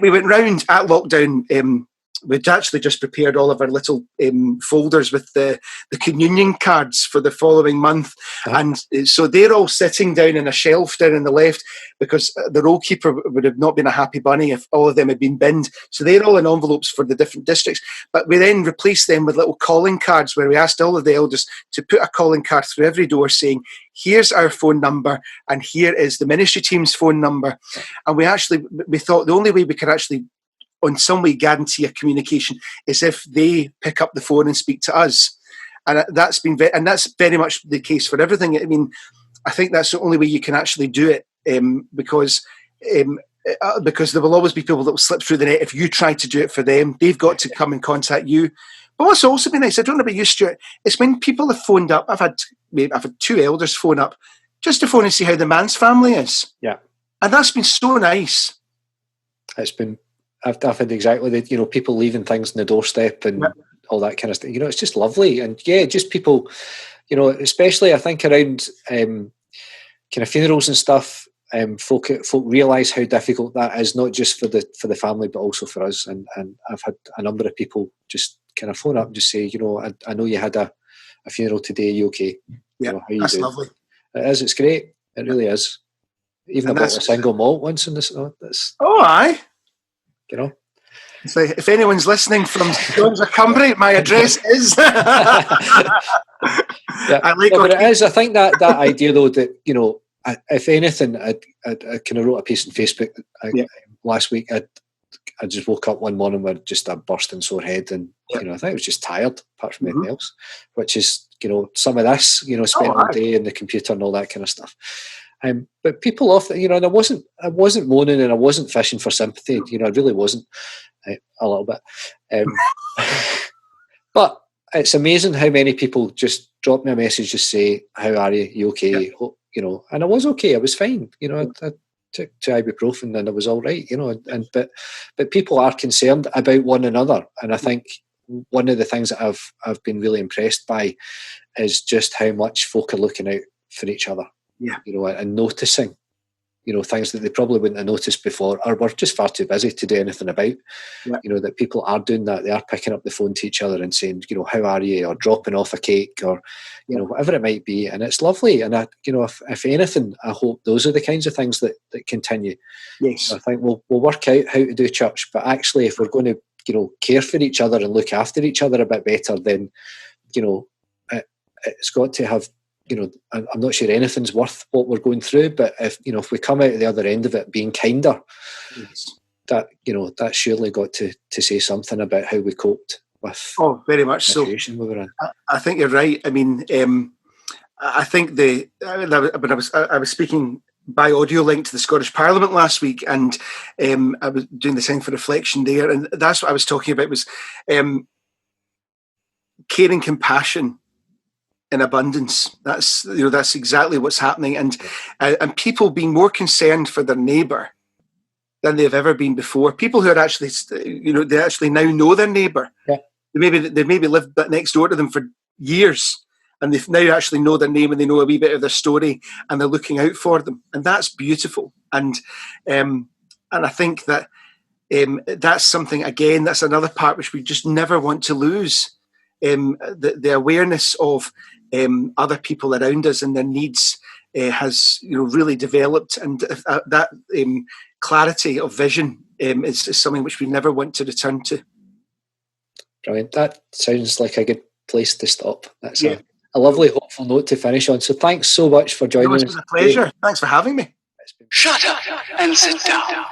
went round at lockdown. We'd actually just prepared all of our little folders with the communion cards for the following month. And so they're all sitting down in a shelf down on the left, because the roll keeper would have not been a happy bunny if all of them had been binned. So they're all in envelopes for the different districts. But we then replaced them with little calling cards, where we asked all of the elders to put a calling card through every door saying, here's our phone number, and here is the ministry team's phone number. And we thought the only way we could actually in some way guarantee a communication is if they pick up the phone and speak to us, and that's very much the case for everything. I mean, I think that's the only way you can actually do it, because there will always be people that will slip through the net if you try to do it for them. They've got to come and contact you. But what's also been nice, I don't know about you, Stuart, it's when people have phoned up. I've had two elders phone up just to phone and see how the man's family is. Yeah, and that's been so nice. It's been. I've had exactly the, people leaving things on the doorstep and all that kind of stuff. It's just lovely. And just people, especially I think around kind of funerals and stuff, folk realise how difficult that is, not just for the family, but also for us. And I've had a number of people just kind of phone up and just say, I know you had a funeral today. Are you okay? Yeah, how you that's doing? lovely. It is. It's great. It really is. Even And about a single malt once in this. Oh, aye. So if anyone's listening from Jones or Cumbrae, my address is. Yeah, but it is. I think that idea, though, that if anything, I kind of wrote a piece on Facebook last week. I just woke up one morning with just a bursting sore head, and I think I was just tired, apart from anything else. Which is some of this, spent all day in the computer and all that kind of stuff. But people often, and I wasn't moaning and I wasn't fishing for sympathy. I really wasn't, a little bit. But it's amazing how many people just drop me a message, just say, "How are you? You okay?" Yeah. And I was okay. I was fine. I took 2 ibuprofen and I was all right. But people are concerned about one another, and I think one of the things that I've been really impressed by is just how much folk are looking out for each other. Yeah. And noticing, things that they probably wouldn't have noticed before, or were just far too busy to do anything about. Yeah. That people are doing that. They are picking up the phone to each other and saying, "How are you?" or dropping off a cake, or whatever it might be. And it's lovely. And if anything, I hope those are the kinds of things that continue. Yes. I think we'll work out how to do church, but actually, if we're going to care for each other and look after each other a bit better, then it's got to have. I'm not sure anything's worth what we're going through, but if we come out at the other end of it being kinder, yes. that surely got to say something about how we coped with. Oh, very much so. We were in. I think you're right. I mean, I think I was speaking by audio link to the Scottish Parliament last week, and I was doing the Sign for Reflection there, and that's what I was talking about was caring compassion in abundance. That's exactly what's happening, and people being more concerned for their neighbour than they've ever been before. People who are actually, they actually now know their neighbour. Yeah. They maybe lived next door to them for years, and they now actually know their name and they know a wee bit of their story, and they're looking out for them, and that's beautiful. And I think that that's something, again, that's another part which we just never want to lose. The awareness of other people around us and their needs has really developed, and that clarity of vision is something which we never want to return to. Brilliant. That sounds like a good place to stop. That's a lovely, hopeful note to finish on. So thanks so much for joining us. It's been a pleasure. Thanks for having me. Shut up and sit down.